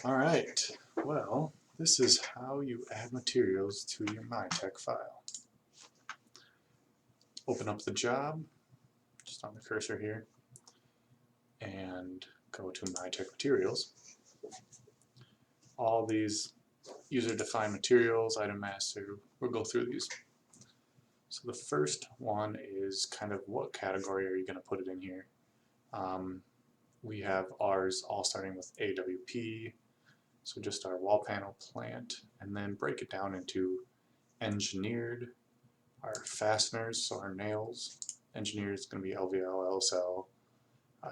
Alright, well, this is how you add materials to your Mitek file. Open up the job, just on the cursor here, and go to Mitek Materials. All these user-defined materials, item master, we'll go through these. So the first one is kind of what category are you going to put it in here. We have ours all starting with AWP, so just our wall panel plant, and then break it down into engineered, our fasteners, so our nails. Engineered is going to be LVL, LSL,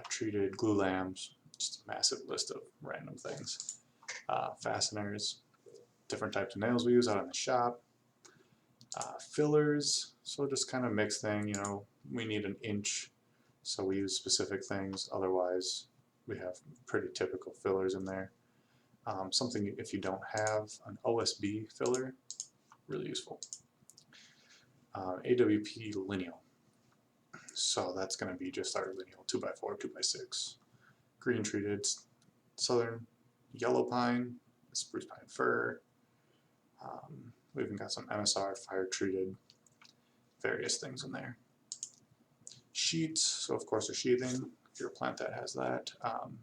treated, glue lambs, just a massive list of random things. Fasteners, different types of nails we use out in the shop. Fillers, so just kind of mixed thing, you know, we need an inch, so we use specific things, otherwise we have pretty typical fillers in there. Something if you don't have an OSB filler, really useful. AWP lineal, so that's going to be just our lineal 2x4, 2x6, green treated, southern yellow pine, spruce pine fir. We even got some MSR, fire treated, various things in there. Sheets, so of course a sheathing, if you're a plant that has that,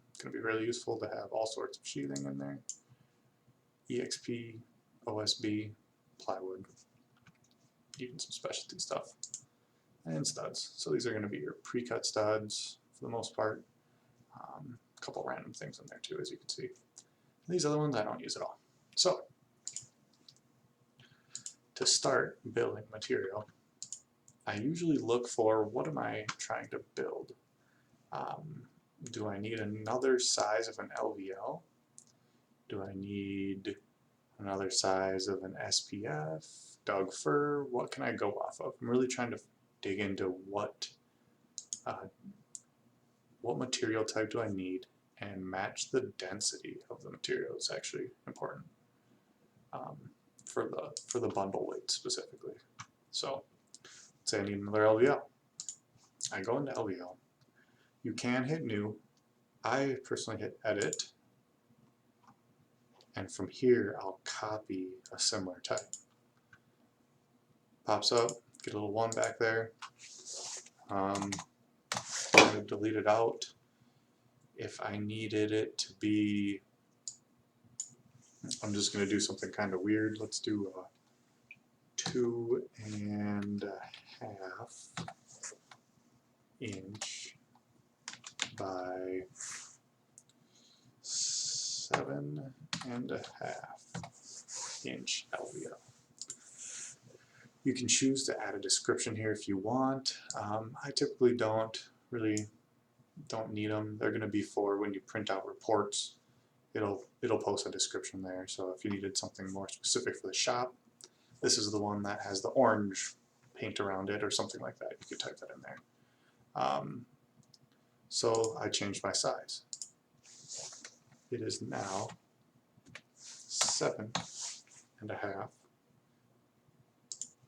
it's going to be really useful to have all sorts of sheathing in there. EXP, OSB, plywood, even some specialty stuff, and studs. So these are going to be your pre-cut studs for the most part. A couple random things in there too, as you can see. These other ones I don't use at all. So to start building material, I usually look for what am I trying to build. Do I need another size of an LVL? Do I need another size of an SPF, Doug fir? What can I go off of? I'm really trying to dig into what material type do I need and match the density of the material is actually important for the bundle weight specifically. So let's say I need another LVL. I go into LVL. You can hit new. I personally hit edit, and from here I'll copy a similar type. Pops up, get a little 1 back there. I'm going to delete it out. If I needed it to be, I'm just going to do something kind of weird. Let's do 2.5 inch by 7.5 inch LVL. You can choose to add a description here if you want. I typically don't need them. They're going to be for when you print out reports. It'll post a description there. So if you needed something more specific for the shop, this is the one that has the orange paint around it or something like that. You could type that in there. So I changed my size. It is now 7.5.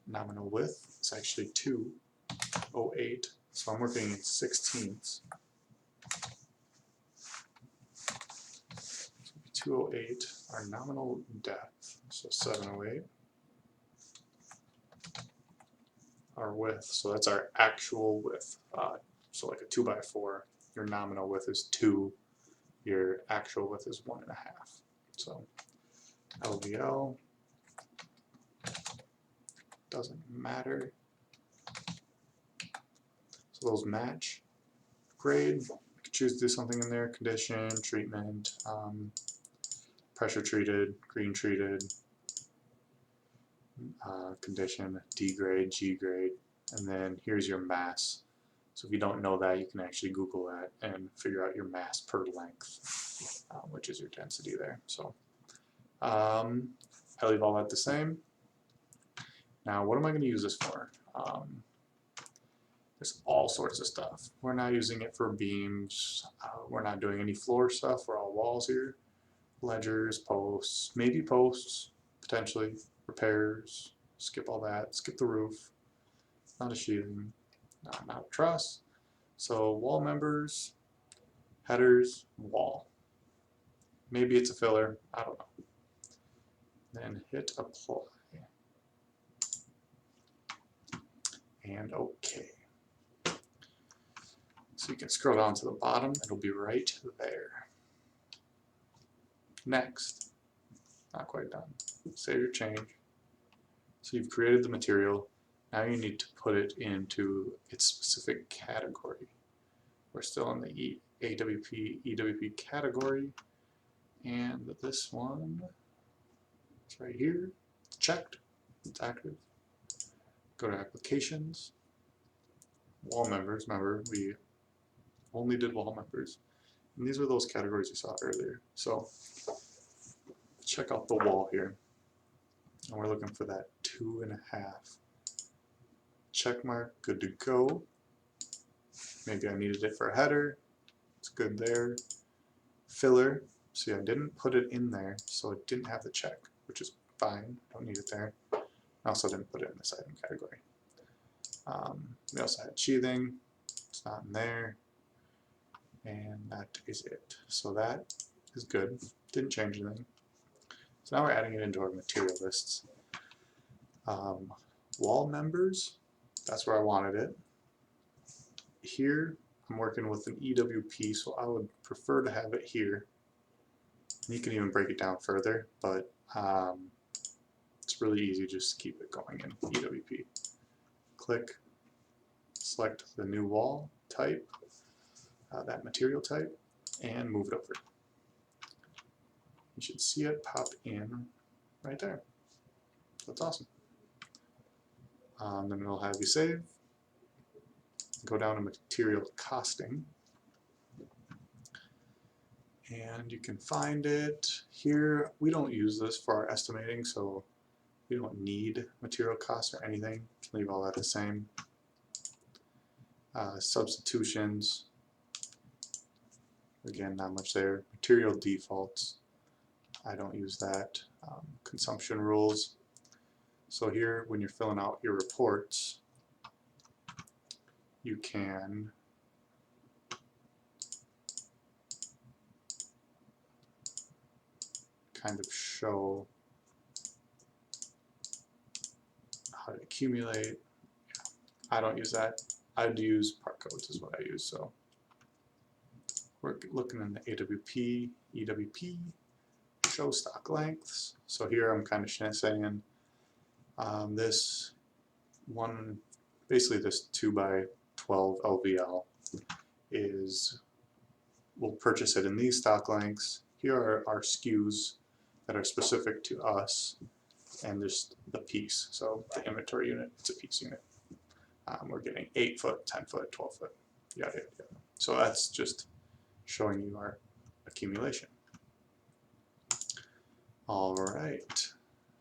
Nominal width is actually 2.08, so I'm working in 16ths. 2.08, our nominal depth, so 7.08. Our width, so that's our actual width. So like a 2x4, your nominal width is 2, your actual width is 1.5. So LVL doesn't matter. So those match. Grade, you can choose to do something in there, condition, treatment, pressure treated, green treated, condition, D grade, G grade, and then here's your mass. So if you don't know that, you can actually Google that and figure out your mass per length, which is your density there. So I leave all that the same. Now what am I going to use this for? There's all sorts of stuff. We're not using it for beams. We're not doing any floor stuff. We're all walls here. Ledgers, posts, maybe posts, potentially. Repairs, skip all that. Skip the roof. Not a sheathing. Not a truss. So wall members, headers, wall. Maybe it's a filler, I don't know. Then hit apply. And OK. So you can scroll down to the bottom, it'll be right there. Next, not quite done. Save your change. So you've created the material. Now you need to put it into its specific category. We're still in the EWP category, and this one is right here. It's checked. It's active. Go to applications. Wall members. Remember, we only did wall members. And these are those categories you saw earlier. So check out the wall here. And we're looking for that 2.5. Check mark, good to go. Maybe I needed it for a header. It's good there. Filler. See, I didn't put it in there, so it didn't have the check, which is fine. Don't need it there. I also didn't put it in this item category. We also had sheathing. It's not in there. And that is it. So that is good. Didn't change anything. So now we're adding it into our material lists. Wall members, that's where I wanted it. Here, I'm working with an EWP, so I would prefer to have it here. You can even break it down further, but it's really easy just to keep it going in EWP. Click, select the new wall type, that material type, and move it over. You should see it pop in right there. That's awesome. Then it'll have you save. Go down to material costing. And you can find it here. We don't use this for our estimating, so we don't need material costs or anything. You can leave all that the same. Substitutions. Again, not much there. Material defaults. I don't use that. Consumption rules. So here, when you're filling out your reports, you can kind of show how to accumulate. I don't use that. I'd use part codes is what I use. So we're looking in the AWP, EWP, show stock lengths. So here I'm kind of saying this one, basically this 2x12 LVL is, we'll purchase it in these stock lengths. Here are our SKUs that are specific to us, and there's the piece. So the inventory unit, it's a piece unit. We're getting 8 foot, 10 foot, 12 foot, yada, yada, yada. So that's just showing you our accumulation. All right,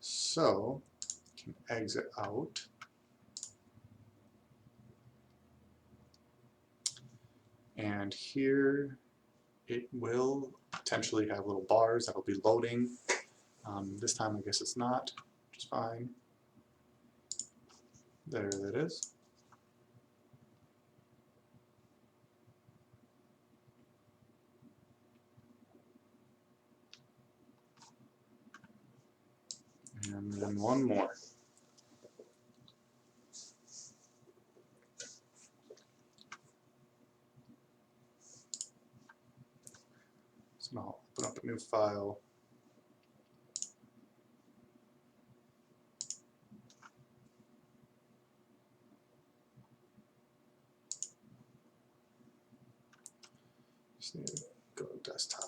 so you can exit out. And here it will potentially have little bars that will be loading. This time I guess it's not, which is fine. There it is. And then one more. So now I'll open up a new file. Just need to go to desktop.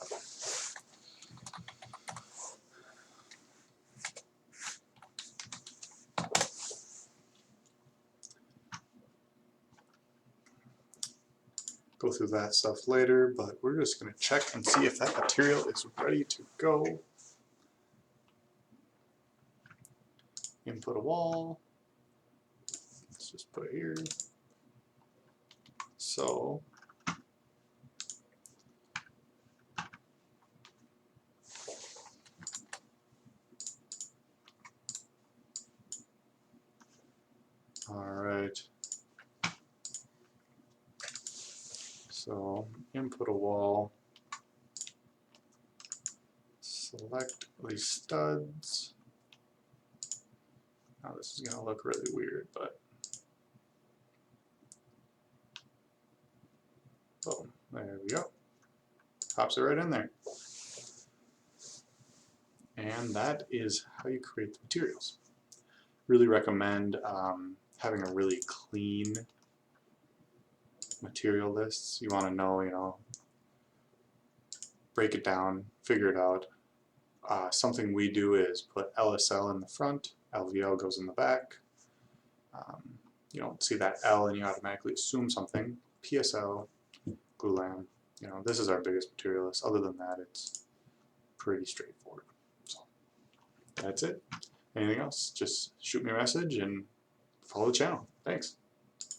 Go through that stuff later, but we're just going to check and see if that material is ready to go. Input a wall. Let's just put it here. So all right. So input a wall. select these studs. Now this is going to look really weird, but boom, there we go. Pops it right in there. And that is how you create the materials. Really recommend having a really clean material list. You want to know, break it down, figure it out. Something we do is put LSL in the front, LVL goes in the back. You don't see that L and you automatically assume something. PSL, glulam, this is our biggest material list. Other than that, it's pretty straightforward. So that's it. Anything else, just shoot me a message and follow the channel. Thanks.